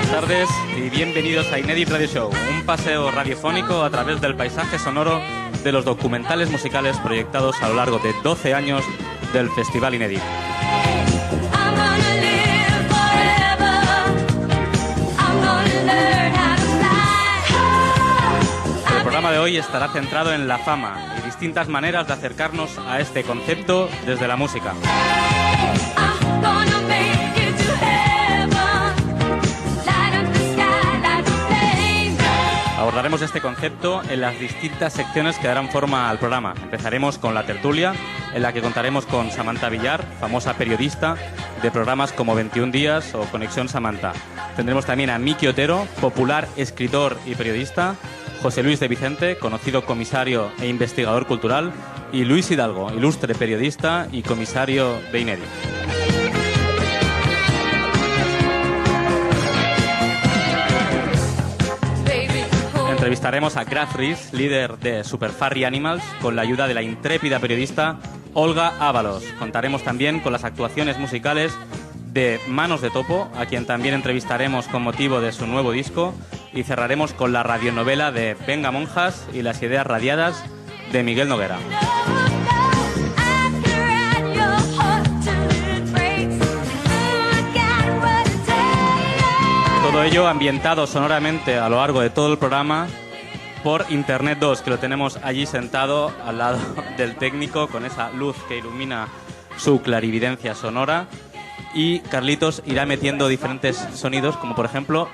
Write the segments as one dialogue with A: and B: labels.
A: buenas tardes y bienvenidos a Inédit Radio Show, un paseo radiofónico a través del paisaje sonoro de los documentales musicales proyectados a lo largo de 12 años del Festival Inédit. El programa de hoy estará centrado en la fama y distintas maneras de acercarnos a este concepto desde la música. Abordaremos este concepto en las distintas secciones que darán forma al programa. Empezaremos con la tertulia, en la que contaremos con Samantha Villar, famosa periodista de programas como 21 días o Conexión Samantha. Tendremos también a Miki Otero, popular escritor y periodista, José Luis de Vicente, conocido comisario e investigador cultural, y Luis Hidalgo, ilustre periodista y comisario de Inédit. Entrevistaremos a Graf Rhys, líder de Super Furry Animals, con la ayuda de la intrépida periodista Olga Ábalos. Contaremos también con las actuaciones musicales de Manos de Topo, a quien también entrevistaremos con motivo de su nuevo disco, y cerraremos con la radionovela de Venga Monjas y las ideas radiadas de Miguel Noguera. Todo ello ambientado sonoramente a lo largo de todo el programa por Internet 2, que lo tenemos allí sentado al lado del técnico con esa luz que ilumina su clarividencia sonora, y Carlitos irá metiendo diferentes sonidos, como por ejemplo...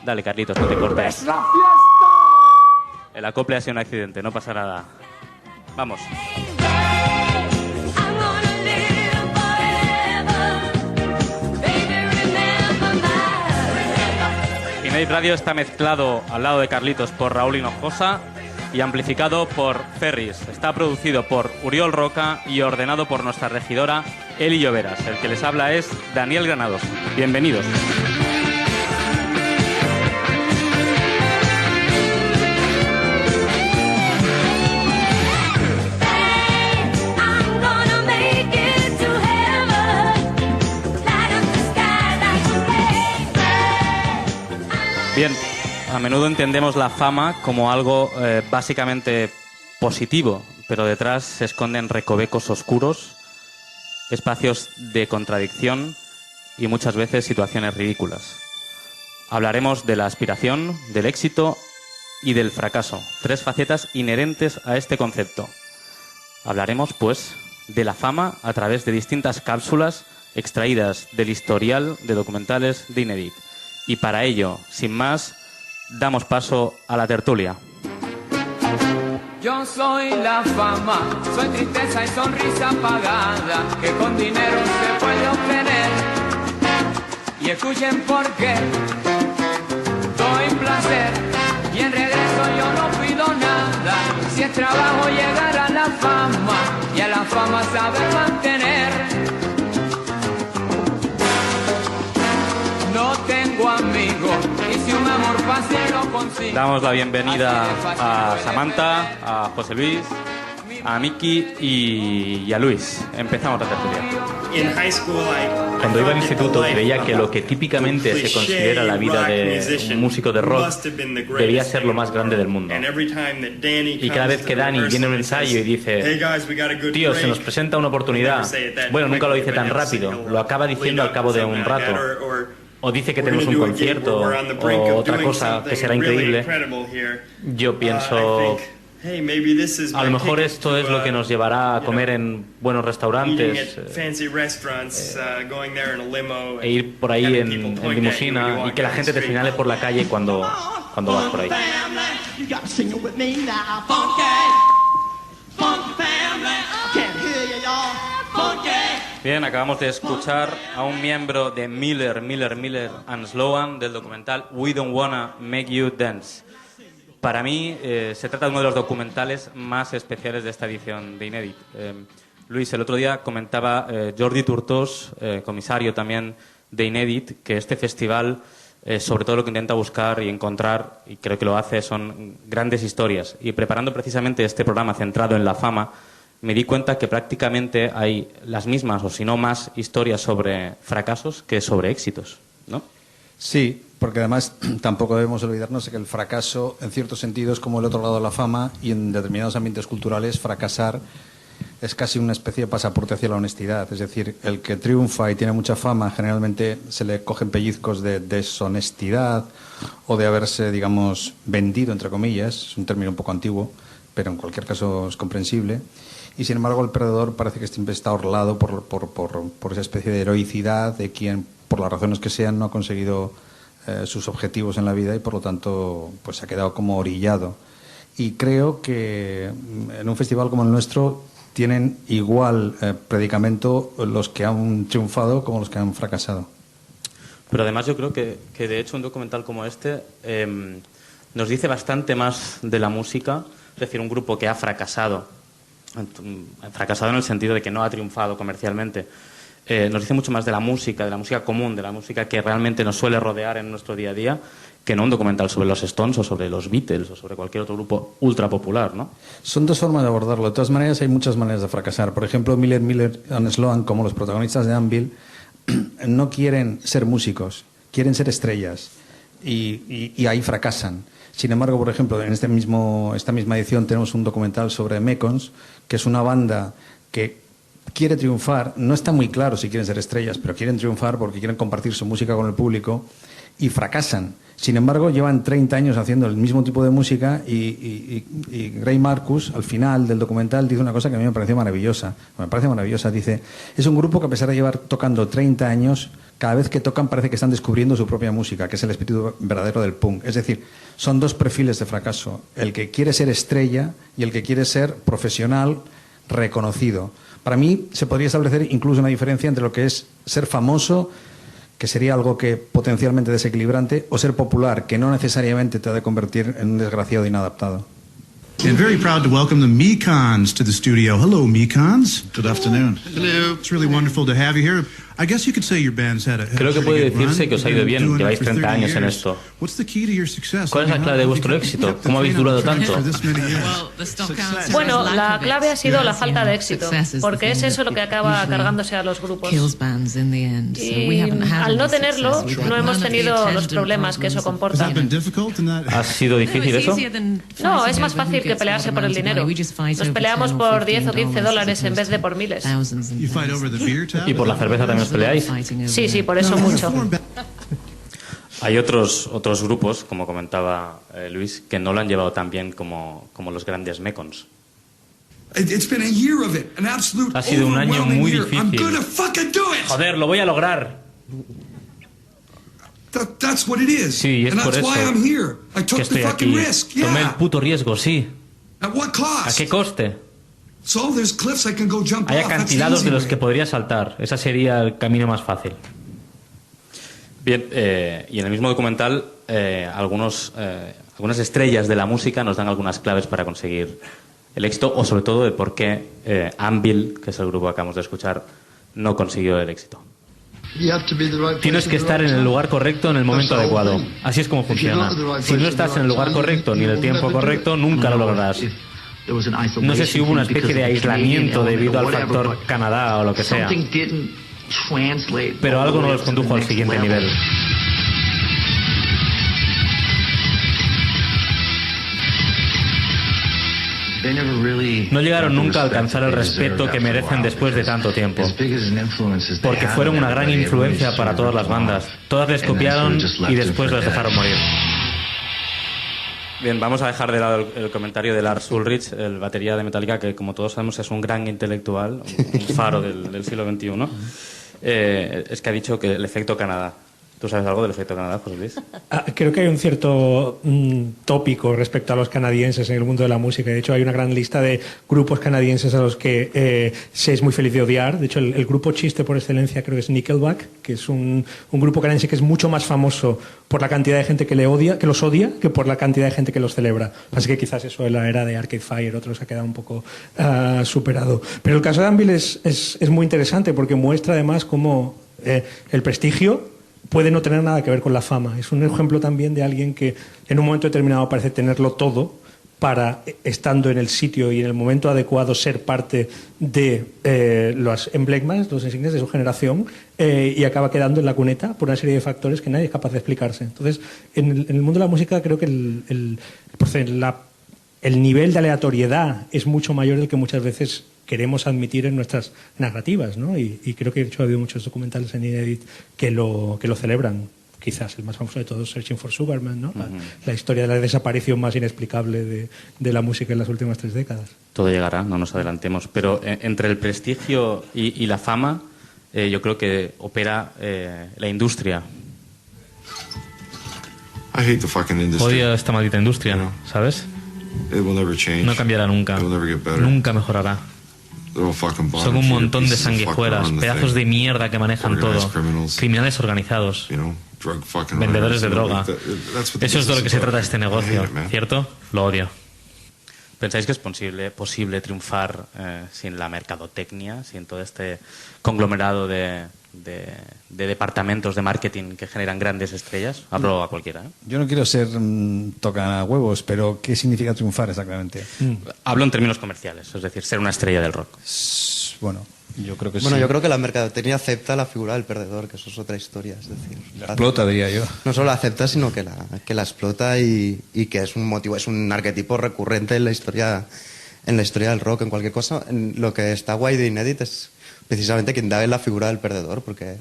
A: Dale, Carlitos, no te cortes.
B: ¡Es la fiesta!
A: El acople ha sido un accidente, no pasa nada. Vamos. Inédit Radio está mezclado al lado de Carlitos por Raúl Hinojosa y amplificado por Ferris. Está producido por Uriol Roca y ordenado por nuestra regidora Eli Lloveras. El que les habla es Daniel Granados. Bienvenidos. Bien, a menudo entendemos la fama como algo básicamente positivo, pero detrás se esconden recovecos oscuros, espacios de contradicción y muchas veces situaciones ridículas. Hablaremos de la aspiración, del éxito y del fracaso, tres facetas inherentes a este concepto. Hablaremos, pues, de la fama a través de distintas cápsulas extraídas del historial de documentales de Inédit. Y para ello, sin más, damos paso a la tertulia.
C: Yo soy la fama, soy tristeza y sonrisa apagada, que con dinero se puede obtener. Y escuchen por qué doy placer y en regreso yo no pido nada. Si es trabajo llegar a la fama y a la fama saber mantener. No tengo amigos y si un amor fácil lo consigo.
A: Damos la bienvenida a Samantha, a José Luis, a Miki y a Luis. Empezamos la tertulia.
D: Cuando iba al instituto veía que lo que típicamente se considera la vida de un músico de rock debía ser lo más grande del mundo. Y cada vez que Danny viene a un ensayo y dice: tío, se nos presenta una oportunidad, bueno, nunca lo dice tan rápido, lo acaba diciendo al cabo de un rato. O dice que tenemos un concierto o otra cosa que será increíble. Yo pienso, a lo mejor esto es lo que nos llevará a comer en buenos restaurantes e ir por ahí en limusina y que la te señale por la calle cuando vas por ahí.
A: Bien, acabamos de escuchar a un miembro de Miller and Sloan del documental We Don't Wanna Make You Dance. Para mí se trata de uno de los documentales más especiales de esta edición de Inédit. Luis, el otro día comentaba Jordi Turtós, comisario también de Inédit, que este festival sobre todo lo que intenta buscar y encontrar, y creo que lo hace, son grandes historias. Y preparando precisamente este programa centrado en la fama, me di cuenta que prácticamente hay las mismas, o si no más, historias sobre fracasos que sobre éxitos, ¿no?
E: Sí, porque además tampoco debemos olvidarnos de que el fracaso, en cierto sentido, es como el otro lado de la fama, y en determinados ambientes culturales fracasar es casi una especie de pasaporte hacia la honestidad. Es decir, el que triunfa y tiene mucha fama, generalmente se le cogen pellizcos de deshonestidad o de haberse, digamos, vendido, entre comillas. Es un término un poco antiguo, pero en cualquier caso es comprensible. Y sin embargo el perdedor parece que siempre está orlado por esa especie de heroicidad de quien, por las razones que sean, no ha conseguido sus objetivos en la vida y por lo tanto pues se ha quedado como orillado. Y creo que en un festival como el nuestro tienen igual predicamento los que han triunfado como los que han fracasado.
A: Pero además yo creo que de hecho un documental como este nos dice bastante más de la música, es decir, un grupo que ha fracasado en el sentido de que no ha triunfado comercialmente, nos dice mucho más de la música común, de la música que realmente nos suele rodear en nuestro día a día, que no un documental sobre los Stones o sobre los Beatles o sobre cualquier otro grupo ultra popular, ¿no?
E: Son dos formas de abordarlo. De todas maneras, hay muchas maneras de fracasar. Por ejemplo, Miller y Sloan, como los protagonistas de Anvil, no quieren ser músicos, quieren ser estrellas y ahí fracasan. Sin embargo, por ejemplo, en esta misma edición tenemos un documental sobre Mekons, que es una banda que quiere triunfar. No está muy claro si quieren ser estrellas, pero quieren triunfar porque quieren compartir su música con el público y fracasan. Sin embargo, llevan 30 años haciendo el mismo tipo de música y Gray Marcus, al final del documental, dice una cosa que a mí me pareció maravillosa. Me parece maravillosa. Dice, es un grupo que a pesar de llevar tocando 30 años, cada vez que tocan parece que están descubriendo su propia música, que es el espíritu verdadero del punk. Es decir, son dos perfiles de fracaso. El que quiere ser estrella y el que quiere ser profesional reconocido. Para mí se podría establecer incluso una diferencia entre lo que es ser famoso, que sería algo que potencialmente desequilibrante, o ser popular, que no necesariamente te ha de convertir en un desgraciado inadaptado.
F: And very proud to welcome the Mekons to the studio. Hello, Mekons.
G: Good afternoon.
F: Hello. It's really wonderful to have you here. I guess you could say your band's had a
D: Creo que puede decirse que os ha ido bien, lleváis 30 años en esto.
F: What's the key to your success?
D: ¿Cuál es la clave de vuestro éxito? ¿Cómo habéis durado tanto?
H: Bueno, la clave ha sido la falta de éxito, porque es eso lo que acaba cargándose a los grupos. Y al no tenerlo, no hemos tenido los problemas que eso comporta.
D: ¿Ha sido difícil eso?
H: No, es más fácil que pelearse por el dinero. Nos peleamos por 10 o 15 dólares en vez de por miles.
D: ¿Y por la cerveza también os peleáis?
H: Sí, por eso mucho.
A: Hay otros grupos, como comentaba Luis, que no lo han llevado tan bien como los grandes Mekons.
D: Ha sido un año muy difícil. Joder, lo voy a lograr. Sí, es por eso que estoy aquí. Tomé el puto riesgo, sí. ¿A qué coste? Hay acantilados de los que podría saltar. Ese sería el camino más fácil.
A: Bien, y en el mismo documental algunas estrellas de la música nos dan algunas claves para conseguir el éxito, o sobre todo de por qué Anvil, que es el grupo que acabamos de escuchar, no consiguió el éxito.
D: Tienes que estar en el lugar correcto en el momento adecuado. Así es como funciona. Si no estás en el lugar correcto ni en el tiempo correcto, nunca lo lograrás. No sé si hubo una especie de aislamiento debido al factor Canadá o lo que sea, pero algo no los condujo al siguiente nivel. No llegaron nunca a alcanzar el respeto que merecen después de tanto tiempo, porque fueron una gran influencia para todas las bandas. Todas les copiaron y después les dejaron morir.
A: Bien, vamos a dejar de lado el comentario de Lars Ulrich, el batería de Metallica, que como todos sabemos es un gran intelectual, un faro del siglo XXI. Es que ha dicho que el efecto Canadá. ¿Tú sabes algo del efecto Canadá, José Luis?
I: Creo que hay un cierto tópico respecto a los canadienses en el mundo de la música. De hecho, hay una gran lista de grupos canadienses a los que se es muy feliz de odiar. De hecho, el grupo chiste por excelencia creo que es Nickelback, que es un grupo canadiense que es mucho más famoso por la cantidad de gente que los odia, que por la cantidad de gente que los celebra. Así que quizás eso en la era de Arcade Fire, otros ha quedado un poco superado. Pero el caso de Anvil es muy interesante porque muestra además cómo el prestigio puede no tener nada que ver con la fama. Es un ejemplo también de alguien que en un momento determinado parece tenerlo todo, para, estando en el sitio y en el momento adecuado, ser parte de los emblemas, los insignias de su generación, y acaba quedando en la cuneta por una serie de factores que nadie es capaz de explicarse. Entonces, en el mundo de la música creo que el nivel de aleatoriedad es mucho mayor del que muchas veces queremos admitir en nuestras narrativas, ¿no? Y creo que de hecho ha habido muchos documentales en Inédit que lo celebran. Quizás el más famoso de todos, Searching for Sugarman, ¿no? La historia de la desaparición más inexplicable de la música en las últimas 3 décadas.
A: Todo llegará, no nos adelantemos. Pero entre el prestigio y la fama, yo creo que opera la industria.
D: Odio esta maldita industria, ¿no? ¿Sabes? No cambiará nunca. Nunca mejorará. Son un montón de sanguijuelas, pedazos de mierda que manejan todo, criminales organizados, vendedores de droga. Eso es de lo que se trata este negocio, ¿cierto? Lo odio.
A: ¿Pensáis que es posible triunfar sin la mercadotecnia, sin todo este conglomerado de departamentos de marketing que generan grandes estrellas? Hablo a cualquiera.
E: Yo no quiero ser tocahuevos, pero ¿qué significa triunfar exactamente?
A: Hablo en términos comerciales, es decir, ser una estrella del rock.
E: Bueno, yo creo que sí.
G: Bueno, yo creo que la mercadotecnia acepta la figura del perdedor, que eso es otra historia. Es decir,
E: la explota, diría yo.
G: No solo la acepta, sino que la explota y que es un motivo, es un arquetipo recurrente en la historia del rock, en cualquier cosa. Lo que está guay de Inédit es precisamente que indague la figura del perdedor, porque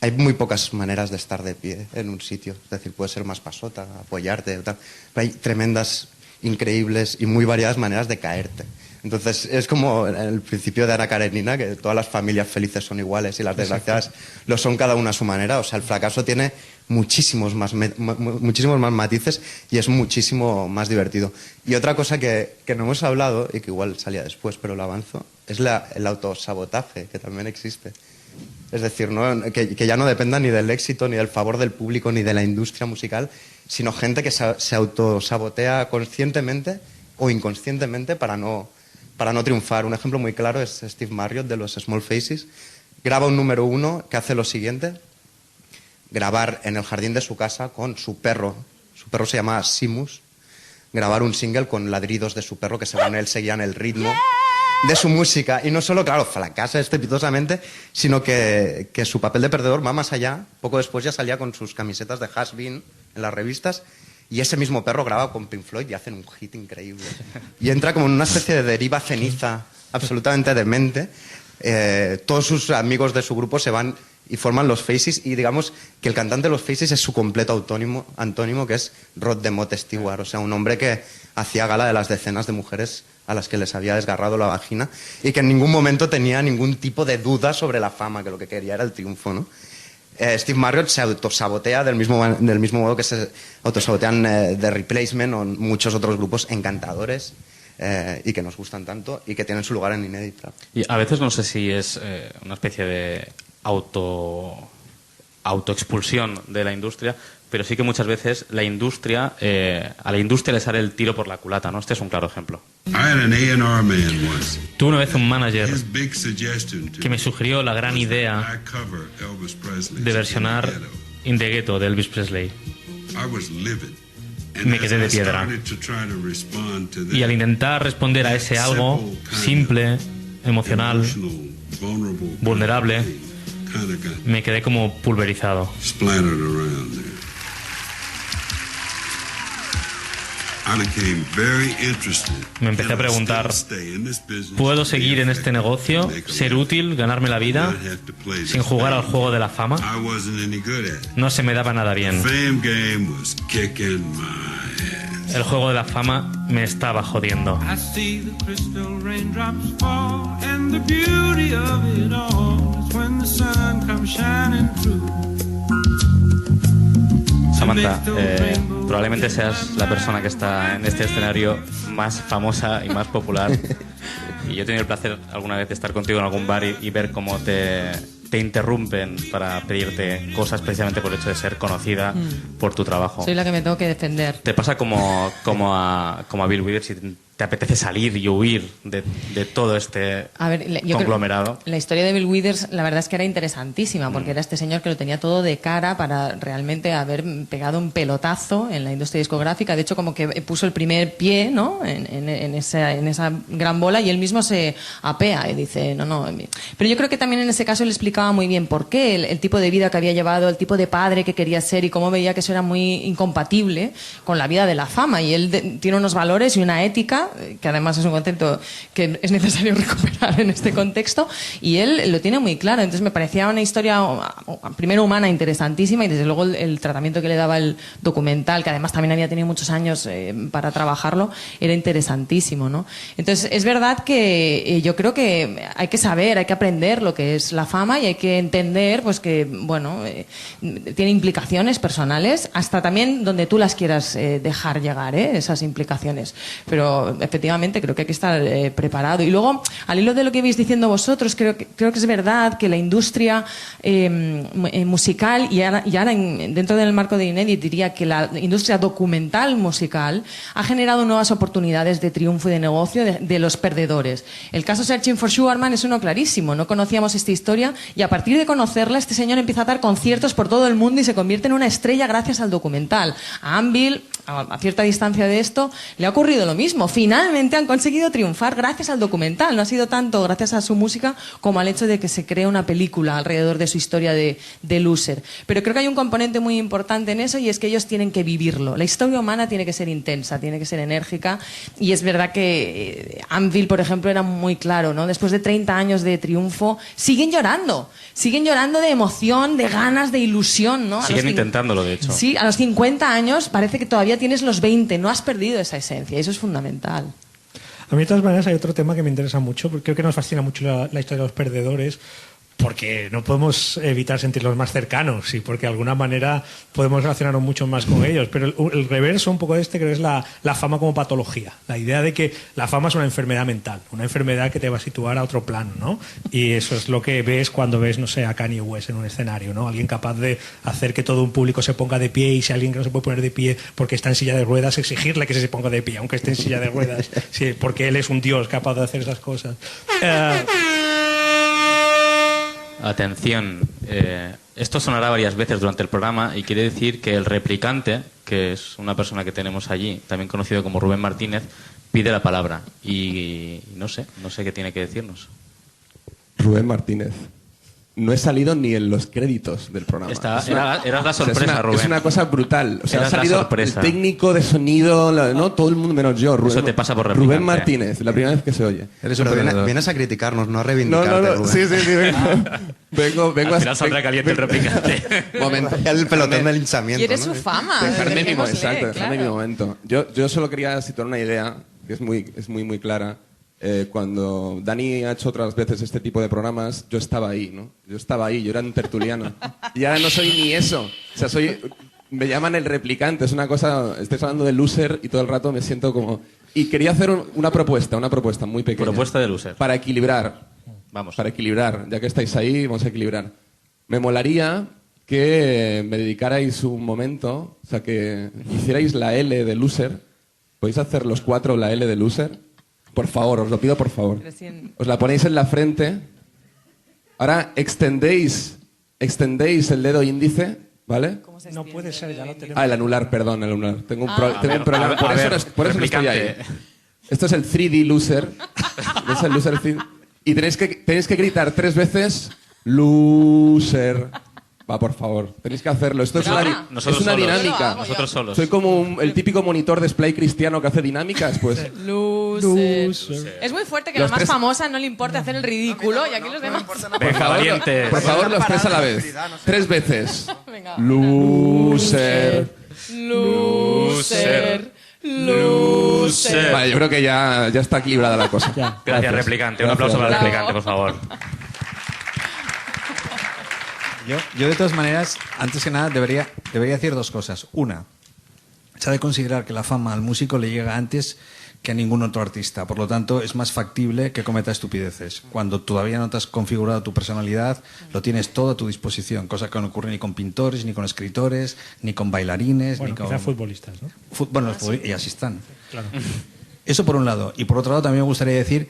G: hay muy pocas maneras de estar de pie en un sitio. Es decir, puede ser más pasota, apoyarte, tal. Pero hay tremendas, increíbles y muy variadas maneras de caerte. Entonces, es como el principio de Ana Karenina, que todas las familias felices son iguales y las desgraciadas lo son cada una a su manera. O sea, el fracaso tiene muchísimos más matices y es muchísimo más divertido. Y otra cosa que no hemos hablado, y que igual salía después, pero lo avanzo, es el autosabotaje, que también existe. Es decir, ¿no? que ya no dependa ni del éxito, ni del favor del público, ni de la industria musical, sino gente que se autosabotea conscientemente o inconscientemente para no triunfar. Un ejemplo muy claro es Steve Marriott de los Small Faces. Graba un número 1 que hace lo siguiente: grabar en el jardín de su casa con su perro. Su perro se llama Simus. Grabar un single con ladridos de su perro que según él seguían el ritmo de su música. Y no solo, claro, fracasa estrepitosamente, sino que su papel de perdedor va más allá. Poco después ya salía con sus camisetas de Has Been en las revistas. Y ese mismo perro graba con Pink Floyd y hacen un hit increíble. Y entra como en una especie de deriva ceniza absolutamente demente. Todos sus amigos de su grupo se van y forman los Faces, y digamos que el cantante de los Faces es su completo antónimo, que es Rod DeMott Stewart, o sea, un hombre que hacía gala de las decenas de mujeres a las que les había desgarrado la vagina y que en ningún momento tenía ningún tipo de duda sobre la fama, que lo que quería era el triunfo, ¿no? Steve Marriott se autosabotea del mismo modo que se autosabotean The Replacement o muchos otros grupos encantadores y que nos gustan tanto y que tienen su lugar en Inédit.
A: Y a veces no sé si es una especie de autoexpulsión de la industria, pero sí que muchas veces a la industria le sale el tiro por la culata, ¿no? Este es un claro ejemplo.
D: Tuve una vez un manager que me sugirió la gran idea de versionar In the Ghetto de Elvis Presley. Me quedé de piedra. Y al intentar responder a ese algo simple, emocional, vulnerable, me quedé como pulverizado. Me empecé a preguntar, ¿puedo seguir en este negocio, ser útil, ganarme la vida, sin jugar al juego de la fama? No se me daba nada bien. El juego de la fama me estaba jodiendo.
A: Samantha, probablemente seas la persona que está en este escenario más famosa y más popular. Y yo he tenido el placer alguna vez de estar contigo en algún bar y ver cómo te interrumpen para pedirte cosas precisamente por el hecho de ser conocida por tu trabajo.
J: Soy la que me tengo que defender.
A: ¿Te pasa como a Bill Withers y te apetece salir y huir de todo este conglomerado.
J: La historia de Bill Withers, la verdad es que era interesantísima, porque era este señor que lo tenía todo de cara para realmente haber pegado un pelotazo en la industria discográfica. De hecho, como que puso el primer pie, ¿no?, en esa gran bola, y él mismo se apea y dice, no. Pero yo creo que también en ese caso le explicaba muy bien por qué, el tipo de vida que había llevado, el tipo de padre que quería ser, y cómo veía que eso era muy incompatible con la vida de la fama. Y él tiene unos valores y una ética que además es un concepto que es necesario recuperar en este contexto, y él lo tiene muy claro. Entonces me parecía una historia, primero humana, interesantísima, y desde luego el tratamiento que le daba el documental, que además también había tenido muchos años para trabajarlo, era interesantísimo, ¿no? Entonces es verdad que yo creo que hay que saber, hay que aprender lo que es la fama, y hay que entender pues que, bueno, tiene implicaciones personales, hasta también donde tú las quieras dejar llegar, esas implicaciones. Pero efectivamente creo que hay que estar preparado. Y luego, al hilo de lo que ibais diciendo vosotros, creo que es verdad que la industria musical, y ahora dentro del marco de Inédit diría que la industria documental musical ha generado nuevas oportunidades de triunfo y de negocio de los perdedores. El caso Searching for Sugar Man es uno clarísimo. No conocíamos esta historia, y a partir de conocerla, este señor empieza a dar conciertos por todo el mundo y se convierte en una estrella gracias al documental. A Anvil, a cierta distancia de esto, le ha ocurrido lo mismo. Finalmente han conseguido triunfar gracias al documental. No ha sido tanto gracias a su música como al hecho de que se cree una película alrededor de su historia de loser. Pero creo que hay un componente muy importante en eso, y es que ellos tienen que vivirlo. La historia humana tiene que ser intensa, tiene que ser enérgica, y es verdad que Anvil, por ejemplo, era muy claro, ¿no? Después de 30 años de triunfo, siguen llorando de emoción, de ganas, de ilusión, ¿no?
A: Siguen intentándolo, de hecho.
J: Sí, a los 50 años parece que todavía tienes los 20, no has perdido esa esencia, y eso es fundamental.
I: A mí, de todas maneras, hay otro tema que me interesa mucho, porque creo que nos fascina mucho la historia de los perdedores, porque no podemos evitar sentirlos más cercanos, y porque de alguna manera podemos relacionarnos mucho más con ellos. Pero el reverso un poco de este creo que es la fama como patología. La idea de que la fama es una enfermedad mental, una enfermedad que te va a situar a otro plano, ¿no? Y eso es lo que ves cuando ves, no sé, a Kanye West en un escenario, ¿no? Alguien capaz de hacer que todo un público se ponga de pie, y si alguien que no se puede poner de pie porque está en silla de ruedas, exigirle que se ponga de pie, aunque esté en silla de ruedas, sí, porque él es un dios capaz de hacer esas cosas.
A: Atención, esto sonará varias veces durante el programa, y quiere decir que el replicante, que es una persona que tenemos allí, también conocido como Rubén Martínez, pide la palabra, y no sé qué tiene que decirnos.
K: Rubén Martínez. No he salido ni en los créditos del programa.
A: Era la sorpresa, Rubén.
K: Es una cosa brutal. O sea, ha salido el técnico de sonido, ¿no? Todo el mundo menos yo. Rubén,
A: eso te pasa por replicante.
K: Rubén Martínez, la primera vez que se oye.
G: Vienes a criticarnos, no a reivindicarte,
K: no.
G: Rubén.
K: Sí. Vengo
A: Al final saldrá caliente el replicante.
G: Momento. El pelotón del hinchamiento.
J: Quiere su fama.
K: Dejarme mi momento. Yo solo quería situar una idea que es muy clara. Cuando Dani ha hecho otras veces este tipo de programas, yo estaba ahí, ¿no? Yo era un tertuliano. Y ahora no soy ni eso. O sea, me llaman el replicante. Es una cosa... Estoy hablando de loser y todo el rato me siento como... Y quería hacer una propuesta muy pequeña.
A: Propuesta de loser.
K: Para equilibrar.
A: Vamos.
K: Para equilibrar. Ya que estáis ahí, vamos a equilibrar. Me molaría que me dedicarais un momento, o sea, que hicierais la L de loser. ¿Podéis hacer los 4 la L de loser? Por favor, os lo pido por favor. Os la ponéis en la frente. Ahora extendéis el dedo índice, ¿vale?
I: No puede ser, ya lo tenemos.
K: El anular, perdón, el anular. Tengo un problema. Por eso no estoy ahí. Esto es el 3D loser. Es el loser 3D. Y tenéis que gritar 3 veces loser. Va, por favor, tenéis que hacerlo. Esto es una dinámica.
A: Nosotros solos.
K: Soy como el típico monitor de display cristiano que hace dinámicas, pues.
J: Loser. Es muy fuerte que la más famosa no le importe hacer el ridículo, y aquí los demás...
K: Por favor, los 3 a la vez. 3 veces. Loser.
J: Loser. Loser.
K: Vale, yo creo que ya está equilibrada la cosa.
A: Gracias, replicante. Un aplauso para el replicante, por favor.
E: Yo, de todas maneras, antes que nada, debería decir 2 cosas. Una, se ha de considerar que la fama al músico le llega antes que a ningún otro artista. Por lo tanto, es más factible que cometa estupideces. Cuando todavía no te has configurado tu personalidad, lo tienes todo a tu disposición, cosa que no ocurre ni con pintores, ni con escritores, ni con bailarines,
I: bueno,
E: ni con...
I: quizá futbolistas, ¿no?
E: Y así están.
I: Claro.
E: Eso por un lado. Y por otro lado también me gustaría decir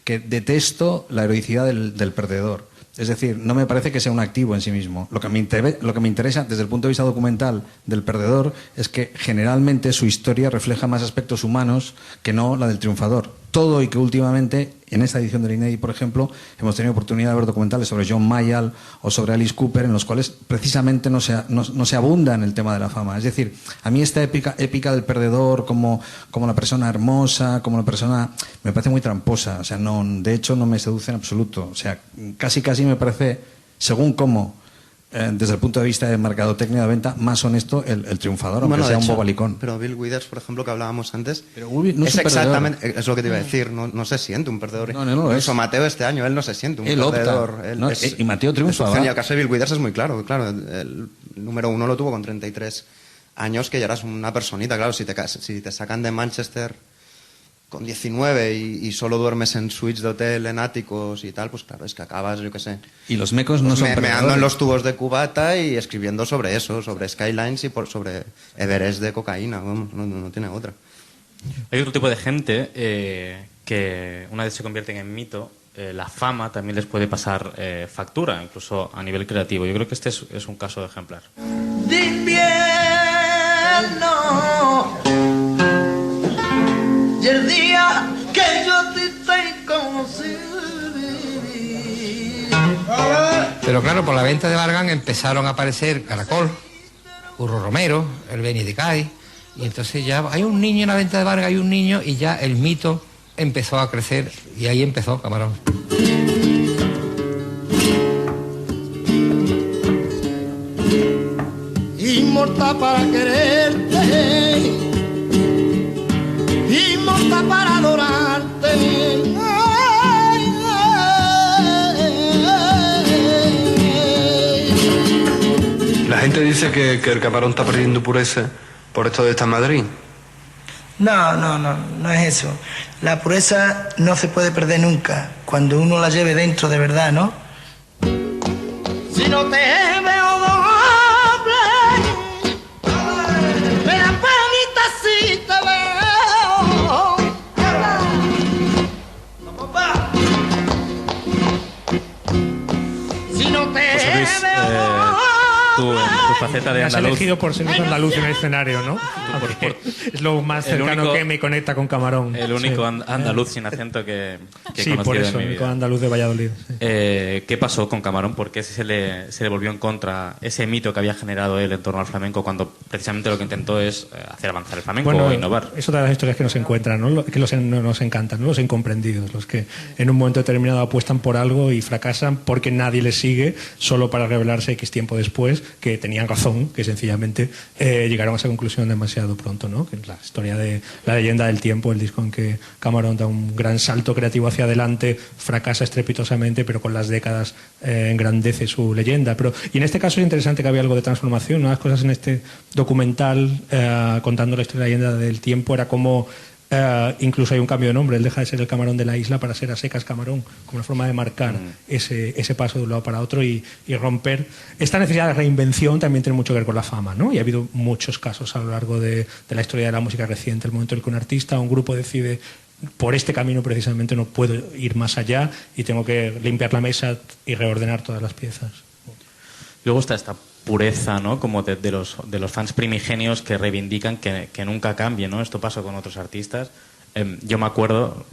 E: que detesto la heroicidad del perdedor. Es decir, no me parece que sea un activo en sí mismo. Lo que me interesa desde el punto de vista documental del perdedor es que generalmente su historia refleja más aspectos humanos que no la del triunfador. Todo y que últimamente, en esta edición del INEDI, por ejemplo, hemos tenido oportunidad de ver documentales sobre John Mayall o sobre Alice Cooper, en los cuales precisamente no se abunda en el tema de la fama. Es decir, a mí esta épica del perdedor como la persona hermosa, como la persona, me parece muy tramposa. O sea, de hecho no me seduce en absoluto. O sea, casi me parece, según cómo, desde el punto de vista de mercadotecnia de venta, más honesto el triunfador, aunque sea un bobalicón.
G: Pero Bill Withers, por ejemplo, que hablábamos antes,
E: no
G: es exactamente, es lo que te iba a decir, no se siente un perdedor.
E: No
G: Incluso Mateo este año, él no se siente un perdedor.
E: Y Mateo triunfa.
G: El caso de Bill Withers es muy claro. El número 1 lo tuvo con 33 años, que ya eras una personita. Claro, si te sacan de Manchester con 19 y solo duermes en suites de hotel, en áticos y tal, pues claro, es que acabas, yo qué sé.
E: Y los mecos no son perdedores.
G: Meando en los tubos de cubata y escribiendo sobre eso, sobre Skylines y sobre Everest de cocaína, vamos, no tiene otra.
A: Hay otro tipo de gente que una vez se convierten en mito, la fama también les puede pasar factura, incluso a nivel creativo. Yo creo que este es un caso ejemplar.
B: De invierno, y el día que yo te conocí.
L: Pero claro, por la venta de Bargan empezaron a aparecer Caracol, Curro Romero, el Beni de Cádiz, y entonces ya hay un niño en la venta de Bargan, hay un niño, y ya el mito empezó a crecer, y ahí empezó Camarón.
B: Inmortal para quererte, inmortal para adorarte.
M: La gente dice que el Camarón está perdiendo pureza por esto de estar en Madrid.
N: No es eso. La pureza no se puede perder nunca, cuando uno la lleve dentro de verdad, ¿no?
B: Si no te veo doble, me da penita si te veo. Si no te veo
A: tu faceta de
I: andaluz.
A: andaluz.
I: Has elegido por ser andaluz en el escenario, ¿no? Es lo más cercano que me conecta con Camarón.
A: El único andaluz sin acento que he
I: sí,
A: conocido
I: por eso,
A: en mi
I: el
A: vida.
I: único andaluz de Valladolid. Sí.
A: ¿Qué pasó con Camarón? ¿Por qué se le volvió en contra ese mito que había generado él en torno al flamenco cuando precisamente lo que intentó es hacer avanzar el flamenco o innovar?
I: Es otra de las historias que nos encuentran, ¿no? Que nos encantan, ¿no? Los incomprendidos, los que en un momento determinado apuestan por algo y fracasan porque nadie les sigue, solo para revelarse X tiempo después que tenían razón, que sencillamente llegaron a esa conclusión demasiado pronto, ¿no? Que es la historia de La leyenda del tiempo, el disco en que Camarón da un gran salto creativo hacia adelante, fracasa estrepitosamente, pero con las décadas engrandece su leyenda. Y en este caso es interesante que había algo de transformación. Una de las cosas en este documental, contando la historia de La leyenda del tiempo, era como incluso hay un cambio de nombre. Él deja de ser el Camarón de la isla para ser a secas Camarón, como una forma de marcar ese paso de un lado para otro y romper. Esta necesidad de reinvención también tiene mucho que ver con la fama, ¿no? Y ha habido muchos casos a lo largo de la historia de la música reciente, el momento en el que un artista o un grupo decide: por este camino precisamente no puedo ir más allá y tengo que limpiar la mesa y reordenar todas las piezas.
A: Luego está esta pureza, ¿no? Como de los fans primigenios que reivindican que nunca cambie, ¿no? Esto pasó con otros artistas. Yo me acuerdo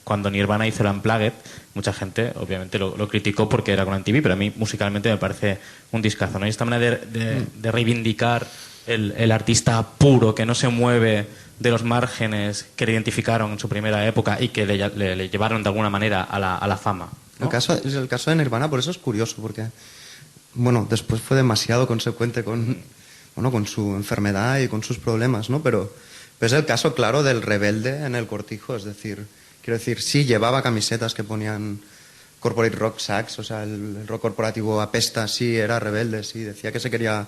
A: cuando Nirvana hizo el Unplugged, mucha gente obviamente lo criticó porque era con MTV, pero a mí musicalmente me parece un discazo, ¿no? Y esta manera de reivindicar el artista puro, que no se mueve de los márgenes que le identificaron en su primera época y que le llevaron de alguna manera a la fama, ¿no?
G: El caso de Nirvana, por eso es curioso, porque bueno, después fue demasiado consecuente con su enfermedad y con sus problemas, ¿no? Pero es el caso claro del rebelde en el cortijo, es decir, quiero decir, sí llevaba camisetas que ponían Corporate Rock Sucks, o sea, el rock corporativo apesta, sí era rebelde, sí, decía que se quería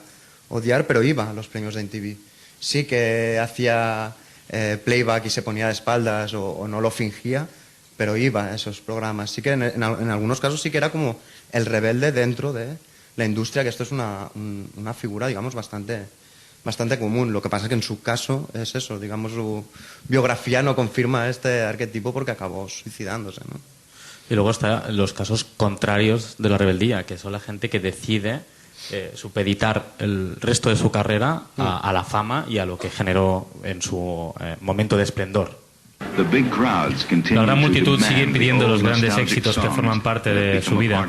G: odiar, pero iba a los premios de MTV. Sí que hacía playback y se ponía de espaldas o no lo fingía, pero iba a esos programas. Sí que en algunos casos sí que era como el rebelde dentro de la industria, que esto es una figura, digamos, bastante bastante común. Lo que pasa es que en su caso es eso, digamos, su biografía no confirma este arquetipo porque acabó suicidándose, ¿no?
A: Y luego están los casos contrarios de la rebeldía, que son la gente que decide supeditar el resto de su carrera a la fama y a lo que generó en su momento de esplendor. La gran multitud sigue pidiendo los grandes éxitos que forman parte de su vida.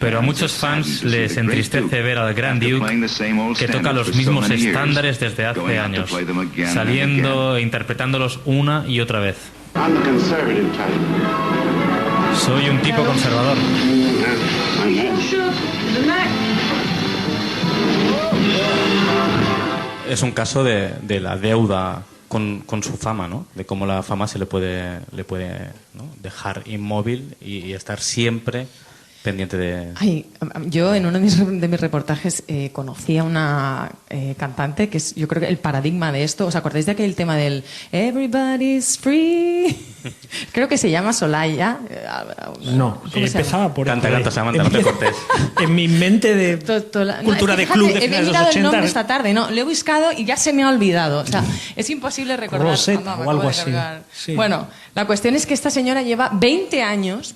A: Pero a muchos fans les entristece ver al Grand Duke que toca los mismos estándares desde hace años, saliendo e interpretándolos una y otra vez. Soy un tipo conservador. Es un caso de la deuda con su fama, ¿no? De cómo la fama se le puede ¿no? dejar inmóvil y estar siempre pendiente de...
J: Ay, yo en uno de mis reportajes conocí a una cantante que es, yo creo que el paradigma de esto. ¿Os acordáis de aquel tema del Everybody's Free? Creo que se llama Solaya.
I: No, empezaba por...
A: Canta, Samantha, no te cortes.
I: En mi mente de cultura de club de finales de los 80...
J: He mirado el nombre esta tarde, no, lo he buscado y ya se me ha olvidado. O sea, es imposible recordar.
I: Rosetta o algo así.
J: Sí. Bueno, la cuestión es que esta señora lleva 20 años,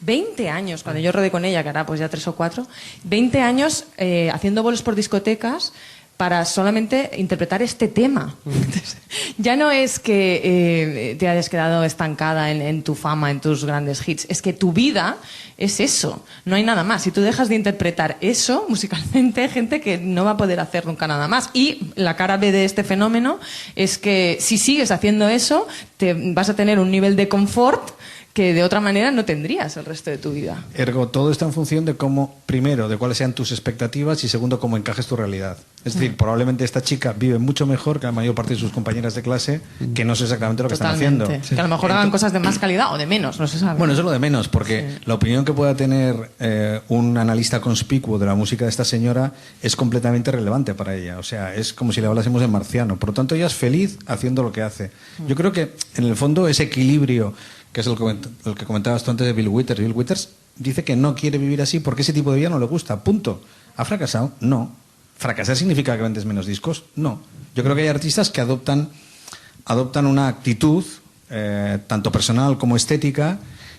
J: cuando yo rodé con ella, que ahora pues ya 3 o 4, 20 años haciendo bolos por discotecas para solamente interpretar este tema. Entonces, ya no es que te hayas quedado estancada en tu fama, en tus grandes hits, es que tu vida es eso, no hay nada más. Si tú dejas de interpretar eso musicalmente, hay gente que no va a poder hacer nunca nada más. Y la cara B de este fenómeno es que si sigues haciendo eso, te vas a tener un nivel de confort que de otra manera no tendrías el resto de tu vida.
E: Ergo, todo está en función de cómo, primero, de cuáles sean tus expectativas y segundo, cómo encajes tu realidad. Es decir, probablemente esta chica vive mucho mejor que la mayor parte de sus compañeras de clase, que no sé exactamente lo que están haciendo.
J: Sí. Que a lo mejor hagan cosas de más calidad o de menos, no se sabe.
E: Bueno, eso es lo de menos, porque la opinión que pueda tener un analista conspicuo de la música de esta señora es completamente relevante para ella. O sea, es como si le hablásemos en marciano. Por lo tanto, ella es feliz haciendo lo que hace. Yo creo que, en el fondo, ese equilibrio, que es el que comentabas tú antes de Bill Withers. Bill Withers dice que no quiere vivir así porque ese tipo de vida no le gusta. Punto. ¿Ha fracasado? No. ¿Fracasar significa que vendes menos discos? No. Yo creo que hay artistas que adoptan una actitud, tanto personal como estética,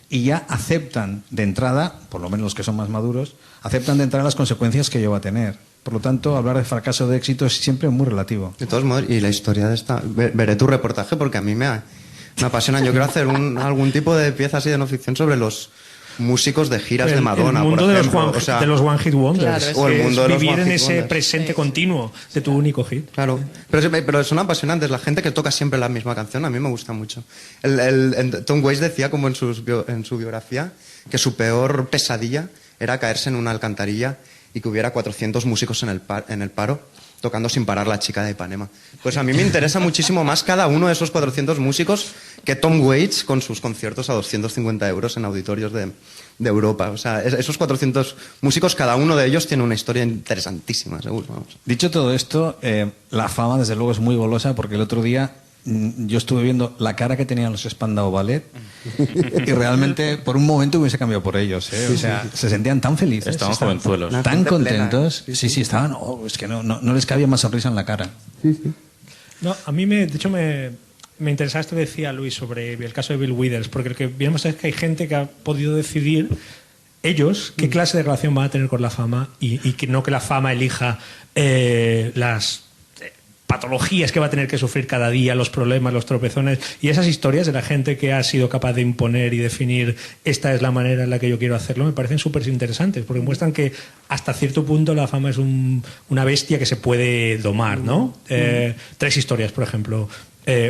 E: y ya aceptan de entrada, por lo menos los que son más maduros, aceptan de entrada las consecuencias que ello va a tener. Por lo tanto, hablar de fracaso o de éxito es siempre muy relativo.
G: De todos modos, y la historia de esta... Veré tu reportaje porque a mí me apasiona. Yo quiero hacer algún tipo de pieza así de no ficción sobre los músicos de giras de Madonna,
I: el mundo
G: por
I: ejemplo.
G: De los
I: One Hit Wonders.
G: Claro, o el mundo de los
I: vivir
G: One
I: en
G: Hit
I: ese
G: Wonders.
I: presente continuo de tu único hit.
G: Claro, pero son apasionantes. La gente que toca siempre la misma canción, a mí me gusta mucho. Tom Waits decía, como en su biografía, que su peor pesadilla era caerse en una alcantarilla y que hubiera 400 músicos en el paro tocando sin parar La Chica de Ipanema. Pues a mí me interesa muchísimo más cada uno de esos 400 músicos que Tom Waits con sus conciertos a 250 euros en auditorios de Europa. O sea, esos 400 músicos, cada uno de ellos tiene una historia interesantísima, seguro. Vamos.
E: Dicho todo esto, la fama desde luego es muy golosa, porque el otro día yo estuve viendo la cara que tenían los Spandau Ballet y realmente por un momento hubiese cambiado por ellos, O sea, se sentían tan felices,
A: estaban jovenzuelos,
E: tan contentos. Sí, estaban, es que no les cabía más sonrisa en la cara.
I: No, a mí de hecho me interesaba esto que decía Luis sobre el caso de Bill Withers, porque lo que vemos es que hay gente que ha podido decidir ellos qué clase de relación van a tener con la fama y que no que la fama elija las patologías que va a tener que sufrir cada día, los problemas, los tropezones y esas historias de la gente que ha sido capaz de imponer y definir esta es la manera en la que yo quiero hacerlo, me parecen súper interesantes porque muestran que hasta cierto punto la fama es una bestia que se puede domar, ¿no? 3 historias, por ejemplo.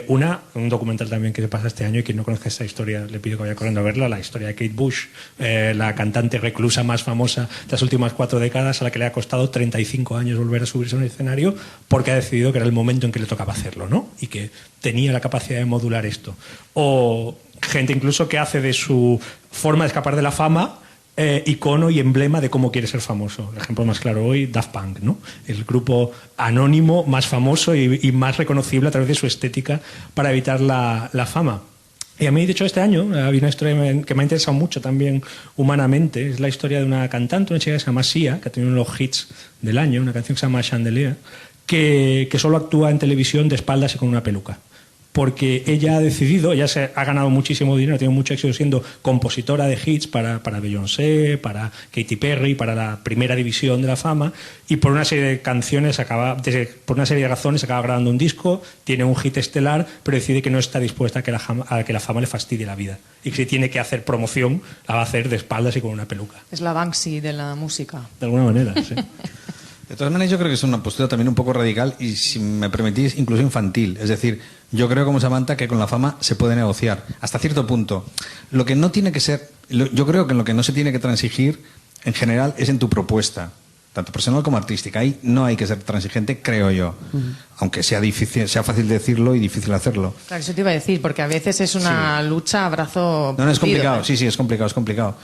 I: Un documental también que se pasa este año y quien no conozca esta historia le pido que vaya corriendo a verla, la historia de Kate Bush, la cantante reclusa más famosa de las últimas 4 décadas, a la que le ha costado 35 años volver a subirse a un escenario porque ha decidido que era el momento en que le tocaba hacerlo, ¿no? Y que tenía la capacidad de modular esto. O gente incluso que hace de su forma de escapar de la fama icono y emblema de cómo quiere ser famoso. El ejemplo más claro hoy, Daft Punk, ¿no? El grupo anónimo más famoso y más reconocible a través de su estética para evitar la fama. Y a mí, de hecho, este año había una historia que me ha interesado mucho también humanamente. Es la historia de una cantante, una chica que se llama Sia, que ha tenido uno de los hits del año, una canción que se llama Chandelier, que solo actúa en televisión de espaldas y con una peluca. Porque ella ha decidido, ella ha ganado muchísimo dinero, ha tenido mucho éxito siendo compositora de hits para Beyoncé, para Katy Perry, para la primera división de la fama, y por una serie de canciones por una serie de razones acaba grabando un disco, tiene un hit estelar, pero decide que no está dispuesta a que la fama le fastidie la vida, y que si tiene que hacer promoción la va a hacer de espaldas y con una peluca.
J: Es la Banksy de la música.
I: De alguna manera, sí.
E: De todas maneras, yo creo que es una postura también un poco radical y, si me permitís, incluso infantil. Es decir, yo creo como Samantha que con la fama se puede negociar hasta cierto punto. Lo que no tiene que ser, yo creo que en lo que no se tiene que transigir en general es en tu propuesta, tanto personal como artística. Ahí no hay que ser transigente, creo yo. Aunque sea fácil decirlo y difícil hacerlo.
J: Claro, eso te iba a decir, porque a veces es una lucha a brazo
E: No, es complicado,
J: partido,
E: sí, es complicado.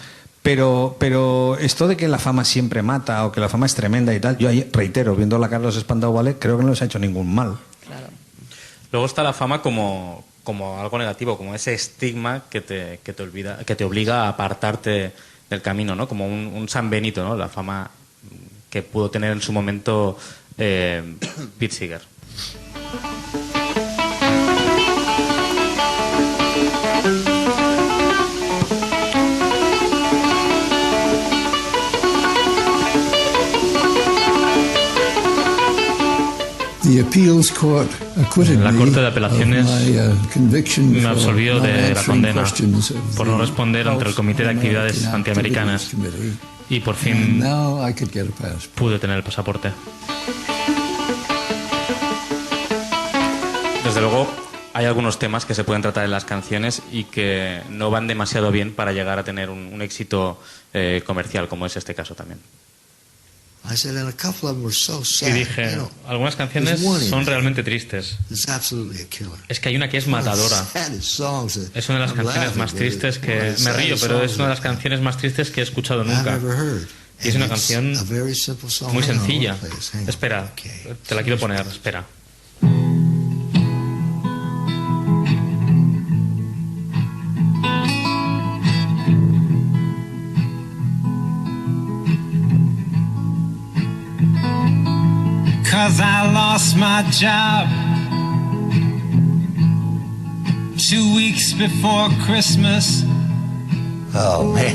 E: Pero esto de que la fama siempre mata o que la fama es tremenda y tal, yo ahí reitero, viendo la cara de los Spandau Ballet, creo que no les ha hecho ningún mal.
J: Claro.
A: Luego está la fama como algo negativo, como ese estigma que te obliga a apartarte del camino, ¿no? Como un San Benito, ¿no? La fama que pudo tener en su momento Pete Seeger.
O: La Corte de Apelaciones me absolvió de la condena por no responder ante el Comité de Actividades Antiamericanas y por fin pude tener el pasaporte.
A: Desde luego, hay algunos temas que se pueden tratar en las canciones y que no van demasiado bien para llegar a tener un éxito comercial, como es este caso también.
O: Y dije, algunas canciones son realmente tristes. Es que hay una que es matadora. Es una de las canciones más tristes que... Me río, pero es una de las canciones más tristes que he escuchado nunca. Y es una canción muy sencilla. Espera, te la quiero poner, espera.
P: Cause I lost my job 2 weeks before Christmas.
B: Oh, man.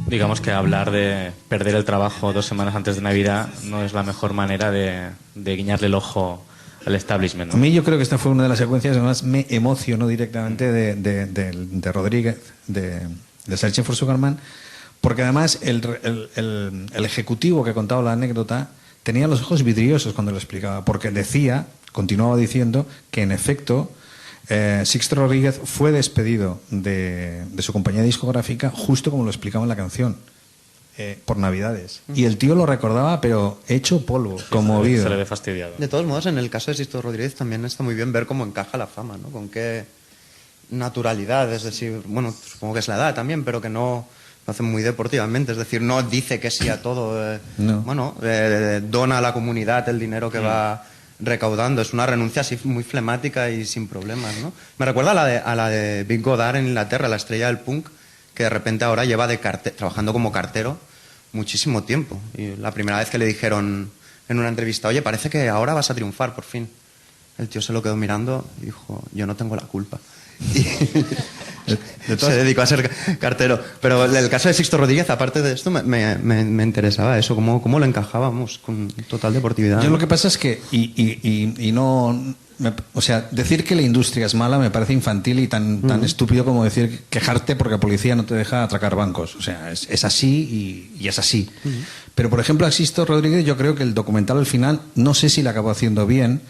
A: Digamos que hablar de perder el trabajo 2 semanas antes de Navidad no es la mejor manera de guiñarle el ojo al establishment, ¿no?
E: A mí yo creo que esta fue una de las secuencias que más me emocionó directamente de Rodríguez, de Searching for Sugar Man, porque además el ejecutivo que contaba la anécdota tenía los ojos vidriosos cuando lo explicaba, porque continuaba diciendo que en efecto Sixto Rodríguez fue despedido de su compañía discográfica justo como lo explicaba en la canción, por Navidades. Y el tío lo recordaba, pero hecho polvo, conmovido.
A: Se le ve fastidiado.
G: De todos modos, en el caso de Sixto Rodríguez también está muy bien ver cómo encaja la fama, ¿no? Con qué naturalidad, es decir, bueno, supongo que es la edad también, pero que no lo hace muy deportivamente, es decir, no dice que sí a todo,
E: no.
G: Bueno, dona a la comunidad el dinero que va recaudando, es una renuncia así muy flemática y sin problemas, ¿no? Me recuerda a la de Big Goddard en Inglaterra, la estrella del punk, que de repente ahora lleva trabajando como cartero muchísimo tiempo, y la primera vez que le dijeron en una entrevista, oye, parece que ahora vas a triunfar por fin, el tío se lo quedó mirando y dijo, yo no tengo la culpa. Se dedicó a ser cartero. Pero el caso de Sixto Rodríguez, aparte de esto, me interesaba eso, cómo lo encajábamos con total deportividad.
E: Yo lo que pasa es que, o sea, decir que la industria es mala me parece infantil y tan estúpido como decir quejarte porque la policía no te deja atracar bancos. O sea, es así y es así. Pero, por ejemplo, a Sixto Rodríguez yo creo que el documental al final, no sé si lo acabó haciendo bien,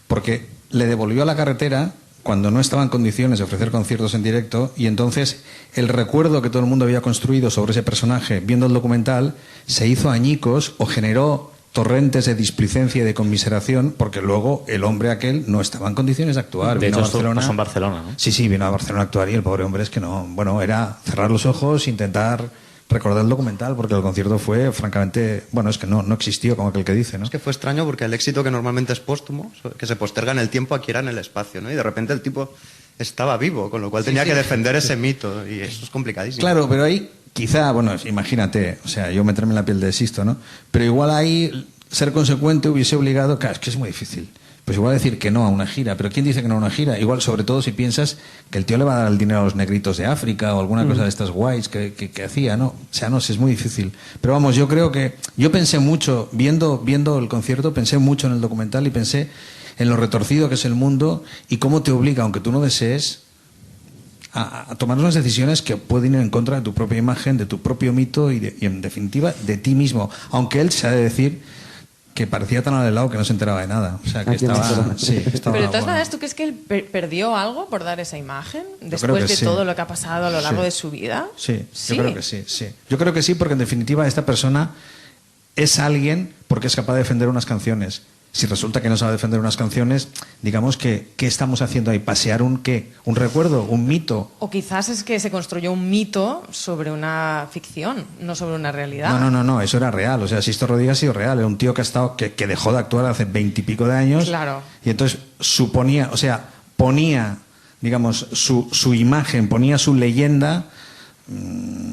E: porque le devolvió a la carretera cuando no estaba en condiciones de ofrecer conciertos en directo, y entonces el recuerdo que todo el mundo había construido sobre ese personaje viendo el documental se hizo añicos o generó torrentes de displicencia y de conmiseración, porque luego el hombre aquel no estaba en condiciones de actuar.
A: De hecho, pasó en Barcelona, ¿no?
E: Sí, vino a Barcelona a actuar y el pobre hombre es que no... Bueno, era cerrar los ojos, intentar recordar el documental, porque el concierto fue, francamente... Bueno, es que no existió, como aquel que dice, ¿no?
G: Es que fue extraño porque el éxito que normalmente es póstumo, que se posterga en el tiempo, aquí era en el espacio, ¿no? Y de repente el tipo estaba vivo, con lo cual tenía que defender ese mito, y eso es complicadísimo.
E: Claro, pero ahí quizá, bueno, imagínate, o sea, yo meterme en la piel de Sisto, ¿no? Pero igual ahí ser consecuente hubiese obligado, claro, es que es muy difícil. Pues igual decir que no a una gira, pero ¿quién dice que no a una gira? Igual, sobre todo si piensas que el tío le va a dar el dinero a los negritos de África o alguna cosa de estas guays que hacía, ¿no? O sea, no sé, es muy difícil. Pero vamos, yo creo que... Yo pensé mucho, viendo el concierto, pensé mucho en el documental y pensé en lo retorcido que es el mundo y cómo te obliga, aunque tú no desees, a tomar unas decisiones que pueden ir en contra de tu propia imagen, de tu propio mito y en definitiva, de ti mismo. Aunque él se ha de decir que parecía tan al lado que no se enteraba de nada. O sea, que estaba...
J: Pero de todas maneras, ¿tú crees que él perdió algo por dar esa imagen? Después de todo lo que ha pasado a lo largo de su vida.
E: Sí, yo creo que sí. Yo creo que sí, porque en definitiva esta persona es alguien porque es capaz de defender unas canciones. Si resulta que no sabe defender unas canciones, digamos que ¿qué estamos haciendo ahí? ¿Pasear un qué? ¿Un recuerdo? ¿Un mito?
J: O quizás es que se construyó un mito sobre una ficción, no sobre una realidad.
E: No, eso era real. O sea, Sisto Rodríguez ha sido real. Era un tío que ha estado, que dejó de actuar hace 20 y pico de años.
J: Claro.
E: Y entonces ponía, digamos, su imagen, ponía su leyenda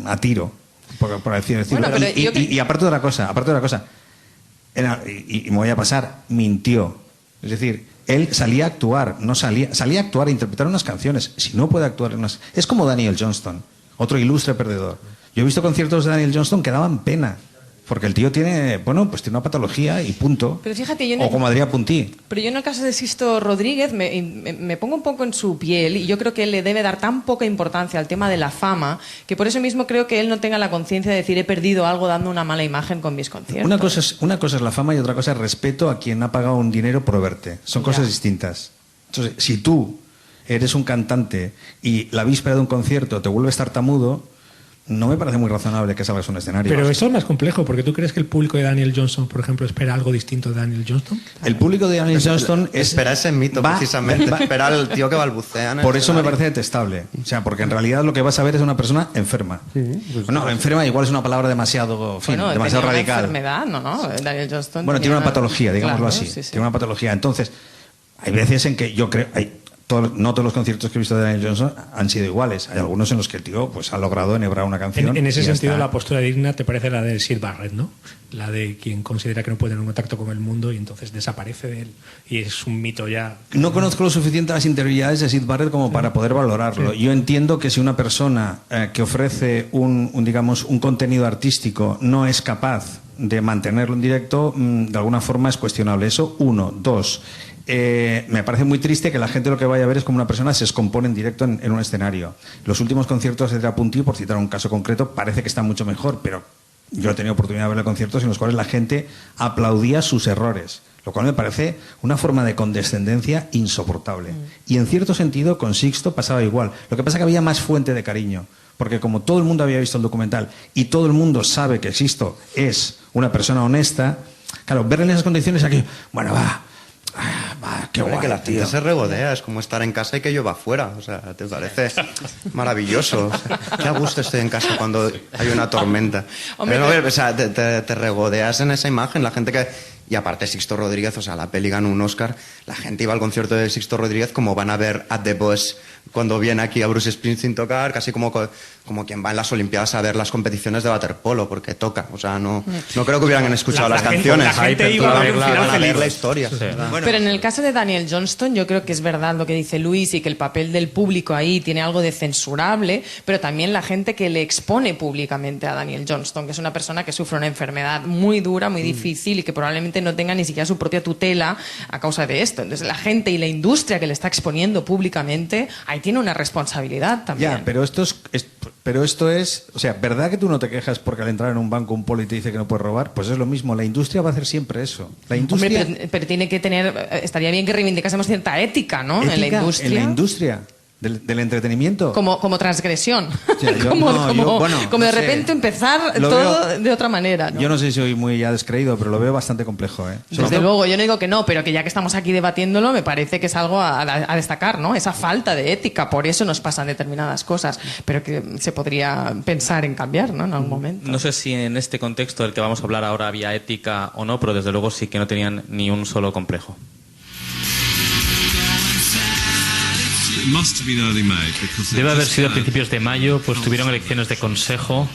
E: a tiro, por decirlo.
J: Bueno,
E: y aparte de otra cosa, y me voy a pasar, mintió. Es decir, él salía a actuar, salía a actuar, a interpretar unas canciones. Si no puede actuar en unas... Es como Daniel Johnston, otro ilustre perdedor. Yo he visto conciertos de Daniel Johnston que daban pena. Porque el tío tiene una patología y punto.
J: Pero fíjate,
E: o como Adrià Puntí.
J: Pero yo en el caso de Sisto Rodríguez me pongo un poco en su piel y yo creo que él le debe dar tan poca importancia al tema de la fama que por eso mismo creo que él no tenga la conciencia de decir he perdido algo dando una mala imagen con mis conciertos.
E: Una cosa es la fama y otra cosa es respeto a quien ha pagado un dinero por verte. Son cosas distintas. Entonces, si tú eres un cantante y la víspera de un concierto te vuelves tartamudo, no me parece muy razonable que salgas a un escenario.
I: Pero eso es más complejo, porque ¿tú crees que el público de Daniel Johnston, por ejemplo, espera algo distinto de Daniel Johnston?
E: El público de Daniel Johnston
G: espera ese mito, precisamente. Espera al tío que balbucea.
E: Por eso me parece detestable. O sea, porque en realidad lo que vas a ver es una persona enferma. Bueno, enferma igual es una palabra demasiado demasiado radical.
J: Enfermedad, no. Daniel Johnston.
E: Bueno, tiene una patología, digámoslo así. Sí. Tiene una patología. Entonces, hay veces en que yo creo... no todos los conciertos que he visto de Daniel Johnston han sido iguales. Hay algunos en los que el tío ha logrado enhebrar una canción.
I: En ese sentido, la postura digna te parece la de Syd Barrett, ¿no? La de quien considera que no puede tener un contacto con el mundo y entonces desaparece de él. Y es un mito ya.
E: No conozco lo suficiente las interioridades de Syd Barrett como para poder valorarlo. Sí. Yo entiendo que si una persona que ofrece un contenido artístico no es capaz de mantenerlo en directo, de alguna forma es cuestionable. Eso, uno. Dos, me parece muy triste que la gente lo que vaya a ver es como una persona se descompone en directo en un escenario. Los últimos conciertos de Adrià Puntí, por citar un caso concreto, parece que están mucho mejor, pero yo he tenido oportunidad de ver conciertos en los cuales la gente aplaudía sus errores, lo cual me parece una forma de condescendencia insoportable. Y en cierto sentido con Sixto pasaba igual. Lo que pasa es que había más fuente de cariño, porque como todo el mundo había visto el documental y todo el mundo sabe que Sixto es una persona honesta, claro, verle en esas condiciones aquí, bueno, qué guay,
G: que la gente se regodea, es como estar en casa y que llueva afuera, o sea, te parece maravilloso. O sea, qué a gusto estoy en casa cuando hay una tormenta. Pero, o sea, te regodeas en esa imagen, la gente que... Y aparte Sixto Rodríguez, o sea, la peli ganó un Oscar, la gente iba al concierto de Sixto Rodríguez como van a ver a The Boss cuando viene aquí a Bruce Springsteen tocar, casi como quien va en las Olimpiadas a ver las competiciones de waterpolo, porque toca. O sea, no creo que hubieran escuchado las canciones.
I: La gente iba
G: a ver la historia. Sí.
J: Bueno. Pero en el caso de Daniel Johnston, yo creo que es verdad lo que dice Luis y que el papel del público ahí tiene algo de censurable, pero también la gente que le expone públicamente a Daniel Johnston, que es una persona que sufre una enfermedad muy dura, muy difícil y que probablemente no tenga ni siquiera su propia tutela a causa de esto. Entonces la gente y la industria que le está exponiendo públicamente, ahí tiene una responsabilidad también.
E: Ya, pero esto es, o sea, ¿verdad que tú no te quejas porque al entrar en un banco un poli te dice que no puedes robar? Pues es lo mismo, la industria va a hacer siempre eso. La industria...
J: Hombre, pero tiene que tener, estaría bien que reivindicásemos cierta ética, ¿no?
E: ¿Ética?
J: En la industria.
E: En la industria. Del entretenimiento.
J: Como transgresión.
E: O sea,
J: como de repente empezar todo de otra manera, ¿no?
E: Yo no sé si soy muy ya descreído, pero lo veo bastante complejo, ¿eh?
J: Desde luego, yo no digo que no, pero que ya que estamos aquí debatiéndolo, me parece que es algo a destacar, ¿no? Esa falta de ética, por eso nos pasan determinadas cosas, pero que se podría pensar en cambiar, ¿no? En algún momento.
A: No sé si en este contexto del que vamos a hablar ahora había ética o no, pero desde luego sí que no tenían ni un solo complejo.
O: Debe haber sido a principios de mayo, pues tuvieron elecciones de consejo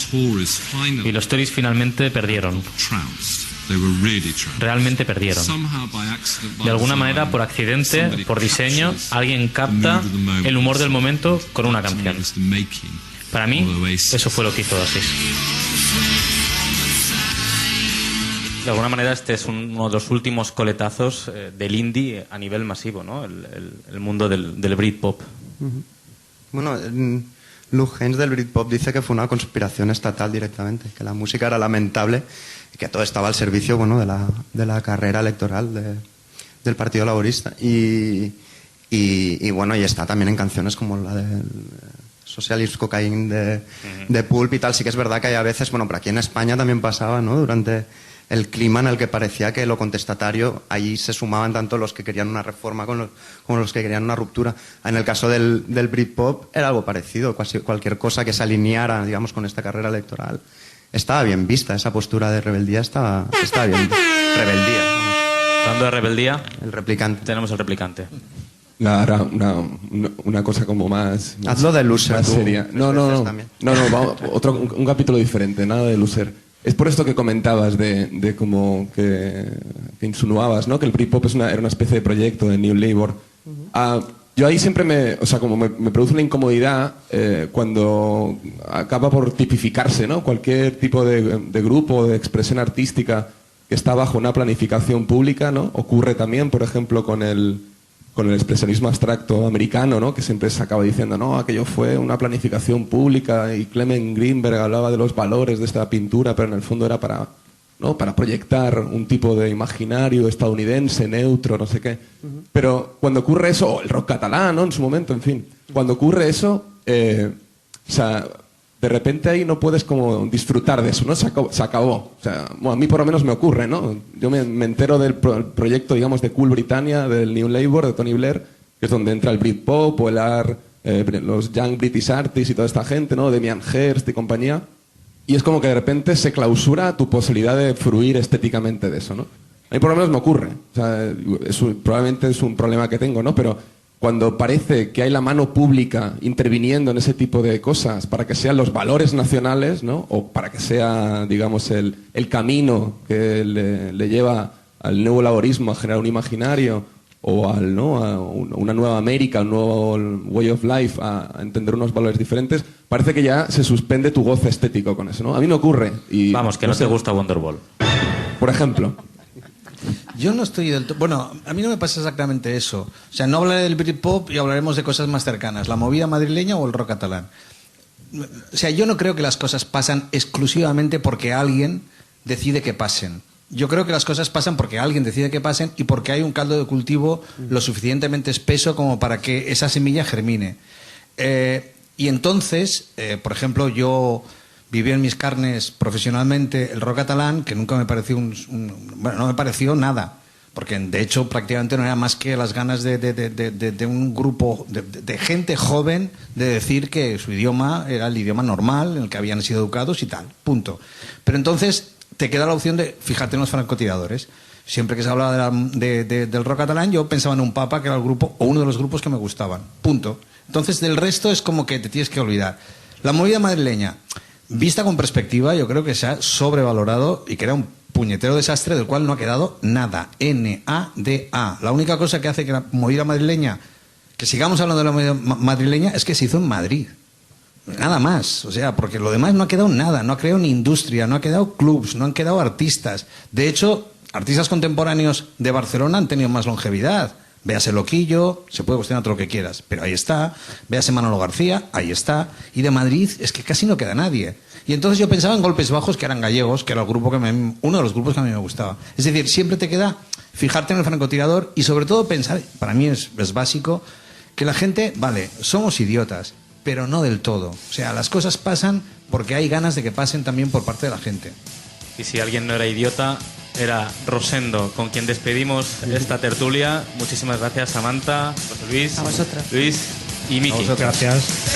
O: y los Tories finalmente perdieron. Realmente perdieron. De alguna manera, por accidente, por diseño, alguien capta el humor del momento con una canción. Para mí, eso fue lo que hizo Oasis.
A: De alguna manera este es uno de los últimos coletazos del indie a nivel masivo, ¿no? El mundo del Britpop.
G: Bueno, Luke Haines del Britpop dice que fue una conspiración estatal directamente, que la música era lamentable y que todo estaba al servicio, bueno, de la carrera electoral del Partido Laborista. Y bueno, y está también en canciones como la del Socialist Cocaine de Pulp y tal. Sí que es verdad que hay a veces, bueno, pero aquí en España también pasaba, ¿no? Durante el clima en el que parecía que lo contestatario, ahí se sumaban tanto los que querían una reforma como los que querían una ruptura. En el caso del Britpop era algo parecido, cualquier cosa que se alineara, digamos, con esta carrera electoral estaba bien vista, esa postura de rebeldía estaba bien. Rebeldía. Vamos.
A: Hablando de rebeldía,
G: el replicante.
A: Tenemos el replicante.
K: Ahora una cosa como más...
G: Hazlo de Loser,
K: más seria. No, vamos, un capítulo diferente, nada de Loser. Es por esto que comentabas de como que insinuabas, ¿no? Que el Britpop era una especie de proyecto de New Labour. Yo ahí siempre me produce una incomodidad cuando acaba por tipificarse, ¿no? Cualquier tipo de grupo, de expresión artística que está bajo una planificación pública, ¿no? Ocurre también, por ejemplo, con el expresionismo abstracto americano, ¿no? Que siempre se acaba diciendo, no, aquello fue una planificación pública y Clement Greenberg hablaba de los valores de esta pintura, pero en el fondo era para proyectar un tipo de imaginario estadounidense, neutro, no sé qué. Pero cuando ocurre eso, o el rock catalán, ¿no? En su momento, en fin, cuando ocurre eso, de repente ahí no puedes como disfrutar de eso, ¿no? Se acabó. O sea, bueno, a mí por lo menos me ocurre, ¿no? Yo me entero del proyecto, digamos, de Cool Britannia, del New Labour, de Tony Blair, que es donde entra el Britpop o los Young British Artists y toda esta gente, ¿no? Damien Hirst y compañía. Y es como que de repente se clausura tu posibilidad de fruir estéticamente de eso, ¿no? A mí por lo menos me ocurre. O sea, probablemente es un problema que tengo, ¿no? Pero cuando parece que hay la mano pública interviniendo en ese tipo de cosas para que sean los valores nacionales, ¿no? O para que sea, digamos, el camino que le lleva al nuevo laborismo a generar un imaginario o a una nueva América, un nuevo way of life, a entender unos valores diferentes, parece que ya se suspende tu goce estético con eso, ¿no? A mí me ocurre. Y,
A: vamos, que no te gusta Wonderwall.
K: Por ejemplo.
E: Yo no estoy del todo... Bueno, a mí no me pasa exactamente eso. O sea, no hablaré del Britpop y hablaremos de cosas más cercanas. ¿La movida madrileña o el rock catalán? O sea, yo no creo que las cosas pasan exclusivamente porque alguien decide que pasen. Yo creo que las cosas pasan porque alguien decide que pasen y porque hay un caldo de cultivo lo suficientemente espeso como para que esa semilla germine. Y entonces, por ejemplo, yo viví en mis carnes profesionalmente el rock catalán, que nunca me pareció bueno, no me pareció nada, porque de hecho prácticamente no era más que las ganas de un grupo de gente joven de decir que su idioma era el idioma normal en el que habían sido educados y tal, punto. Pero entonces te queda la opción de fijarte en los francotiradores. Siempre que se hablaba del rock catalán, yo pensaba en un Papa, que era el grupo o uno de los grupos que me gustaban, punto. Entonces del resto es como que te tienes que olvidar. La movida madrileña, vista con perspectiva, yo creo que se ha sobrevalorado y que era un puñetero desastre del cual no ha quedado nada. N-A-D-A. La única cosa que hace que la movida madrileña, que sigamos hablando de la movida madrileña, es que se hizo en Madrid. Nada más. O sea, porque lo demás no ha quedado nada. No ha creado ni industria, no ha quedado clubs, no han quedado artistas. De hecho, artistas contemporáneos de Barcelona han tenido más longevidad. Véase Loquillo, se puede cuestionar todo lo que quieras, pero ahí está. Véase Manolo García, ahí está. Y de Madrid es que casi no queda nadie. Y entonces yo pensaba en Golpes Bajos, que eran gallegos, que era el grupo uno de los grupos que a mí me gustaba. Es decir, siempre te queda fijarte en el francotirador y sobre todo pensar, para mí es básico, que la gente, vale, somos idiotas, pero no del todo. O sea, las cosas pasan porque hay ganas de que pasen también por parte de la gente.
A: Y si alguien no era idiota, era Rosendo, con quien despedimos esta tertulia. Muchísimas gracias, Samantha, José Luis,
J: a vosotros.
A: Luis y Miki.
I: Gracias.